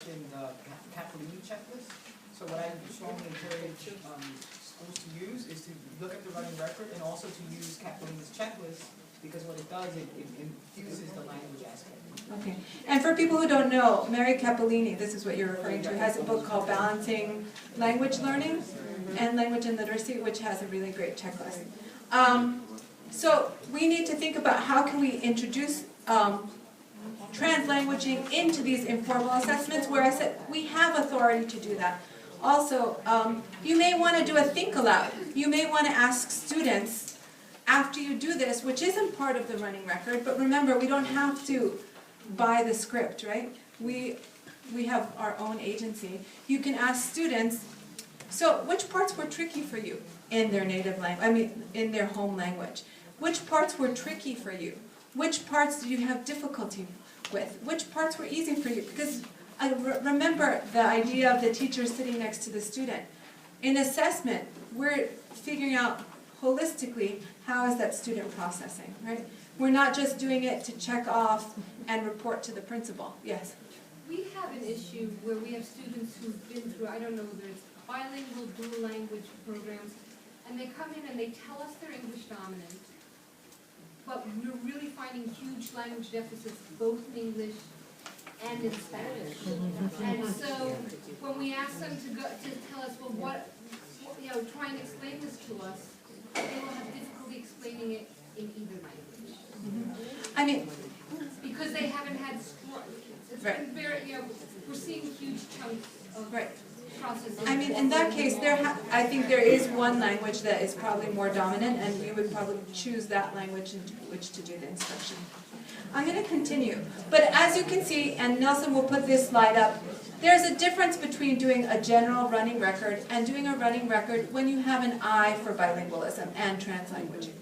in the Capellini checklist. So what I strongly encourage schools to use is to look at the running record and also to use Capellini's checklist, because what it does, it infuses the language aspect. Okay. And for people who don't know, Mary Capellini, this is what you're referring to, has a book called Balancing Language Learning and Language and Literacy, which has a really great checklist. So we need to think about how can we introduce translanguaging into these informal assessments, where I said we have authority to do that. Also, you may want to do a think aloud. You may want to ask students after you do this, which isn't part of the running record, but remember, we don't have to buy the script, right? We have our own agency. You can ask students, so which parts were tricky for you in their native language, in their home language? Which parts were tricky for you? Which parts did you have difficulty with? Which parts were easy for you? Because I remember the idea of the teacher sitting next to the student. In assessment, we're figuring out holistically how is that student processing, right? We're not just doing it to check off and report to the principal. Yes? We have an issue where we have students who've been through, I don't know whether it's bilingual, dual language programs, and they come in and they tell us they're English dominant, but we're really finding huge language deficits both in English and in Spanish. And so when we ask them to tell us, well, try and explain this to us, they will have difficulty explaining it in either language. Because they haven't had strong, it's been very, we're seeing huge chunks of processing. In that case, I think there is one language that is probably more dominant, and we would probably choose that language in which to do the instruction. I'm going to continue. But as you can see, and Nelson will put this slide up, there's a difference between doing a general running record and doing a running record when you have an eye for bilingualism and translanguaging.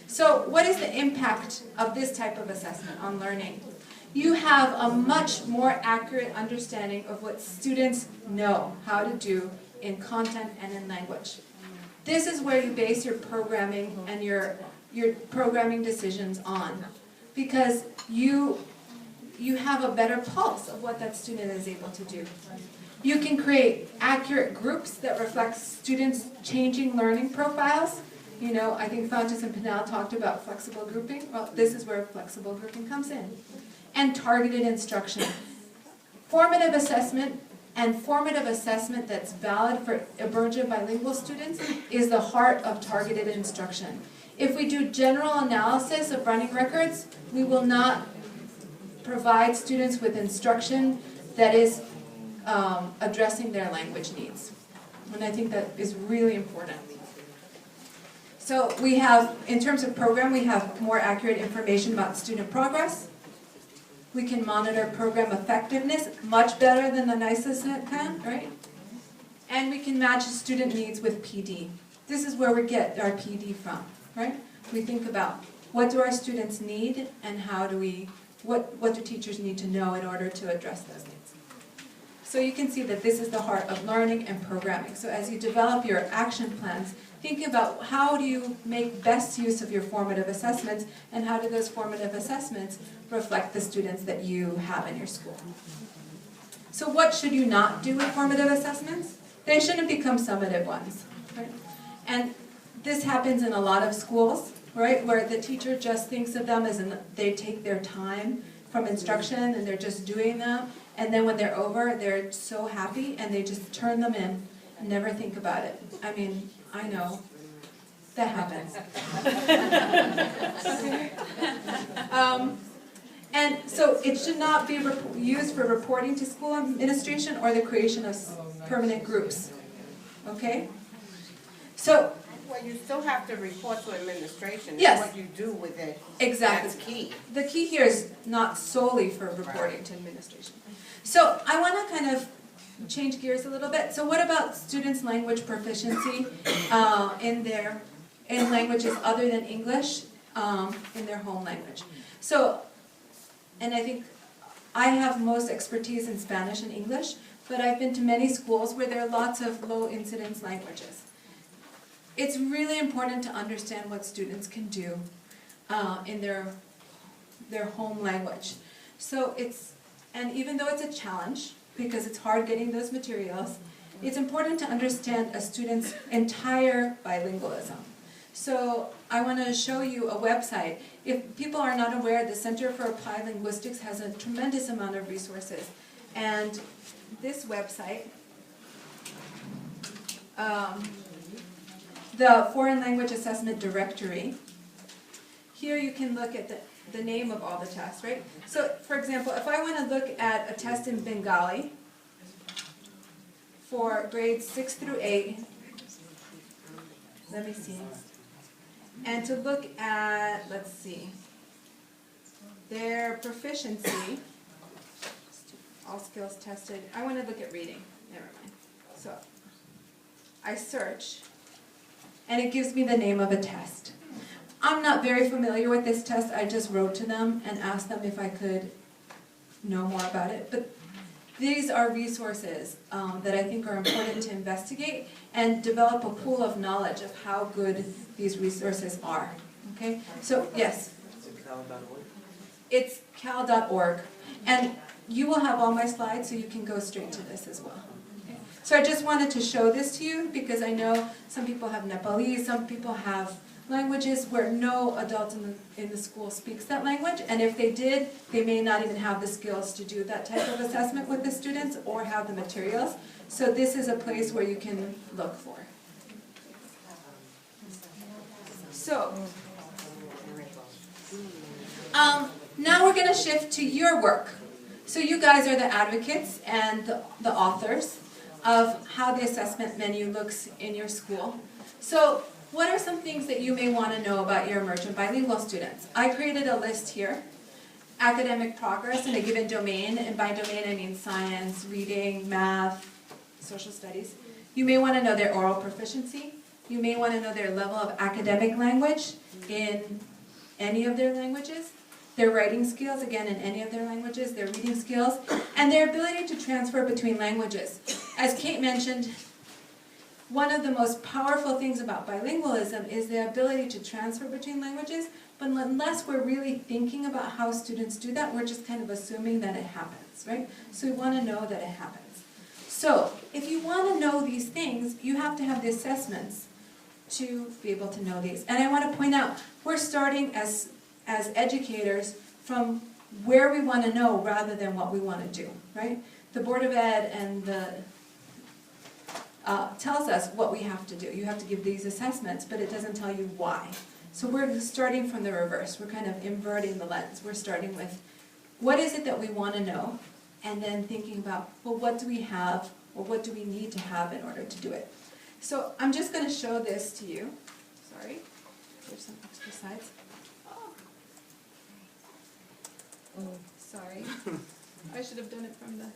So what is the impact of this type of assessment on learning? You have a much more accurate understanding of what students know how to do in content and in language. This is where you base your programming and your programming decisions on, because you have a better pulse of what that student is able to do. You can create accurate groups that reflect students' changing learning profiles. I think Fontes and Pinnell talked about flexible grouping. Well, this is where flexible grouping comes in. And targeted instruction. Formative assessment and formative assessment that's valid for emergent bilingual students is the heart of targeted instruction. If we do general analysis of running records, we will not provide students with instruction that is addressing their language needs. And I think that is really important. So we have, in terms of program, we have more accurate information about student progress. We can monitor program effectiveness much better than the NYSIEB can, right? And we can match student needs with PD. This is where we get our PD from, right? We think about what do our students need and how do what do teachers need to know in order to address those needs. So you can see that this is the heart of learning and programming. So as you develop your action plans, think about how do you make best use of your formative assessments, and how do those formative assessments reflect the students that you have in your school. So what should you not do with formative assessments? They shouldn't become summative ones, right? And this happens in a lot of schools, right, where the teacher just thinks of them as they take their time from instruction and they're just doing them, and then when they're over, they're so happy and they just turn them in and never think about it. I know. That happens. And so it should not be used for reporting to school administration or the creation of permanent groups. Okay? So, well, you still have to report to administration. Yes. What you do with it. Exactly. That's key. The key here is not solely for reporting to administration. So I want to kind of change gears a little bit. So what about students' language proficiency in languages other than English in their home language? So, and I think I have most expertise in Spanish and English, but I've been to many schools where there are lots of low incidence languages. It's really important to understand what students can do in their home language. So and even though it's a challenge, because it's hard getting those materials, it's important to understand a student's entire bilingualism. So I want to show you a website. If people are not aware, the Center for Applied Linguistics has a tremendous amount of resources. And this website, the Foreign Language Assessment Directory, here you can look at the name of all the tests, right? So, for example, if I want to look at a test in Bengali for grades 6 through 8, let me see, and to look at, let's see, their proficiency, all skills tested, I want to look at reading, never mind. So, I search, and it gives me the name of a test. I'm not very familiar with this test. I just wrote to them and asked them if I could know more about it. But these are resources that I think are important to investigate and develop a pool of knowledge of how good these resources are. Okay? So, yes? Is it cal.org? It's cal.org. And you will have all my slides, so you can go straight to this as well. Okay? So I just wanted to show this to you because I know some people have Nepalese, some people have languages where no adult in the school speaks that language, and if they did, they may not even have the skills to do that type of assessment with the students or have the materials. So this is a place where you can look for. So, now we're going to shift to your work. So you guys are the advocates and the authors of how the assessment menu looks in your school. So what are some things that you may want to know about your emergent bilingual students? I created a list here. Academic progress in a given domain, and by domain I mean science, reading, math, social studies. You may want to know their oral proficiency. You may want to know their level of academic language in any of their languages, their writing skills, again in any of their languages, their reading skills, and their ability to transfer between languages. As Kate mentioned, one of the most powerful things about bilingualism is the ability to transfer between languages, but unless we're really thinking about how students do that, we're just kind of assuming that it happens, right? So we want to know that it happens. So if you want to know these things, you have to have the assessments to be able to know these. And I want to point out, we're starting as educators from where we want to know rather than what we want to do, right? The Board of Ed and the tells us what we have to do. You have to give these assessments, but it doesn't tell you why. So we're starting from the reverse. We're kind of inverting the lens. We're starting with what is it that we want to know, and then thinking about, well, what do we have, or what do we need to have in order to do it? So I'm just going to show this to you. Sorry, there's some extra slides. Oh, sorry. I should have done it from the...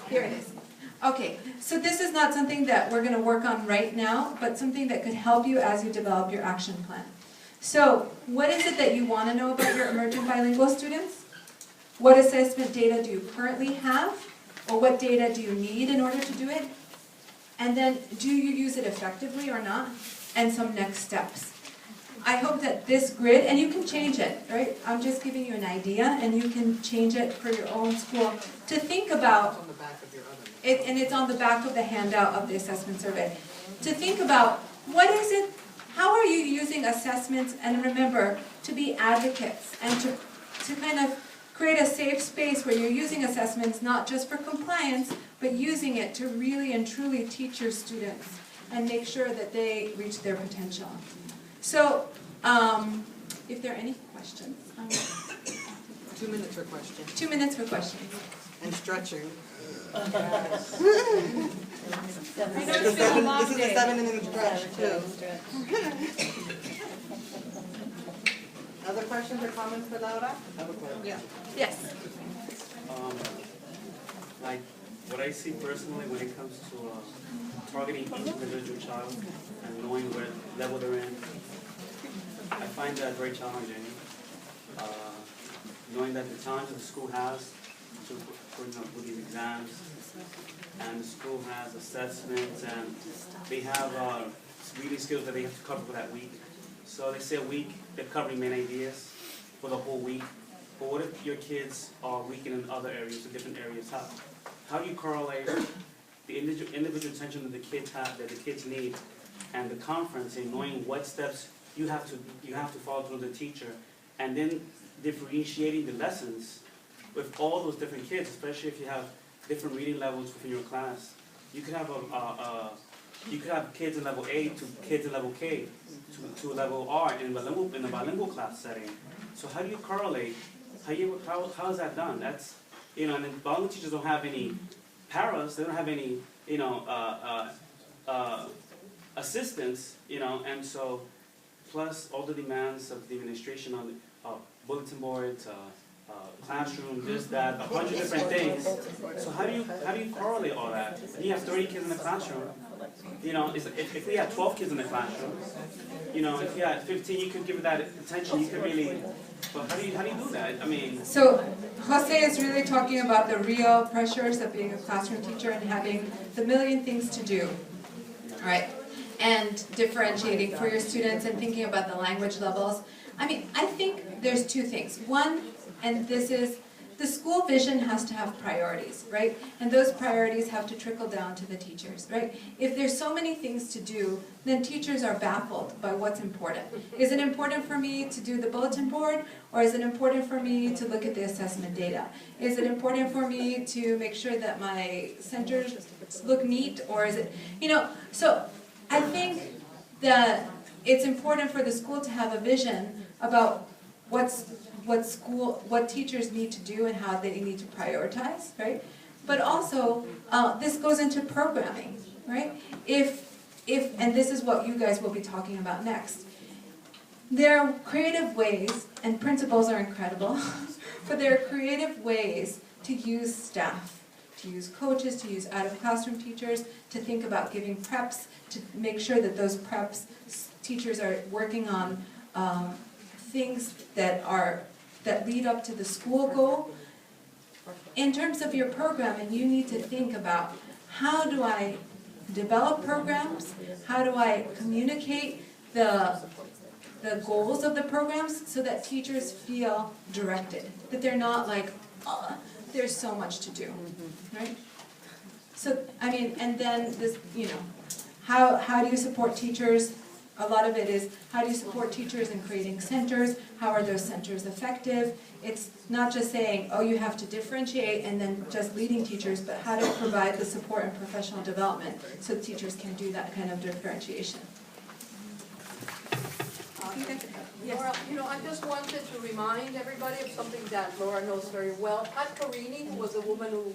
Here it is. Okay, so this is not something that we're going to work on right now, but something that could help you as you develop your action plan. So, what is it that you want to know about your emergent bilingual students? What assessment data do you currently have? Or what data do you need in order to do it? And then, do you use it effectively or not? And some next steps. I hope that this grid, and you can change it, right? I'm just giving you an idea, and you can change it for your own school to think about. On the back of your other. And it's on the back of the handout of the assessment survey. To think about, what is it, how are you using assessments, and remember, to be advocates, and to kind of create a safe space where you're using assessments not just for compliance, but using it to really and truly teach your students and make sure that they reach their potential. So, if there are any questions. 2 minutes for questions. 2 minutes for questions. And stretching. I know it's been a long This is day. a 7-minute stretch, too. Other questions or comments for Laura? I have a question. Yeah. Yes. Like, what I see personally when it comes to targeting each individual child and knowing what level they're in, I find that very challenging. Knowing that the challenge that the school has to, with these exams, and the school has assessments, and they have reading skills that they have to cover for that week. So they say a week, they're covering main ideas for the whole week. But what if your kids are weak in other areas, in different areas? How do you correlate the individual attention that the kids need, and the conference in knowing what steps you have to follow through the teacher, and then differentiating the lessons with all those different kids, especially if you have different reading levels within your class. You could have kids in level A to kids in level K to level R in a bilingual class setting. So how do you correlate? How is that done? That's, and then bilingual teachers don't have any paras, they don't have any assistants, and so plus all the demands of the administration on bulletin boards, classroom, this, that, 100 different things. So how do you correlate all that? And you have 30 kids in the classroom. If we had 12 kids in the classroom, if you had 15, you could give that attention. You could really. But how do you do that? I mean. So Jose is really talking about the real pressures of being a classroom teacher and having the million things to do, right? And differentiating for your students and thinking about the language levels. I mean, I think there's two things. One, and this is, the school vision has to have priorities, right? And those priorities have to trickle down to the teachers, right? If there's so many things to do, then teachers are baffled by what's important. Is it important for me to do the bulletin board, or is it important for me to look at the assessment data? Is it important for me to make sure that my centers look neat, or is it, so I think that it's important for the school to have a vision about what teachers need to do and how they need to prioritize, right? But also, this goes into programming, right? And this is what you guys will be talking about next. There are creative ways, and principals are incredible, but there are creative ways to use staff, to use coaches, to use out-of-classroom teachers, to think about giving preps, to make sure that those preps teachers are working on things that lead up to the school goal. In terms of your programming, you need to think about, how do I develop programs? How do I communicate the goals of the programs so that teachers feel directed, that they're not like, oh, there's so much to do, right? So, I mean, and then this, how do you support teachers? A lot of it is, how do you support teachers in creating centers? How are those centers effective? It's not just saying, oh, you have to differentiate and then just leading teachers, but how to provide the support and professional development so teachers can do that kind of differentiation. Laura, I just wanted to remind everybody of something that Laura knows very well. Pat Carini, who was a woman who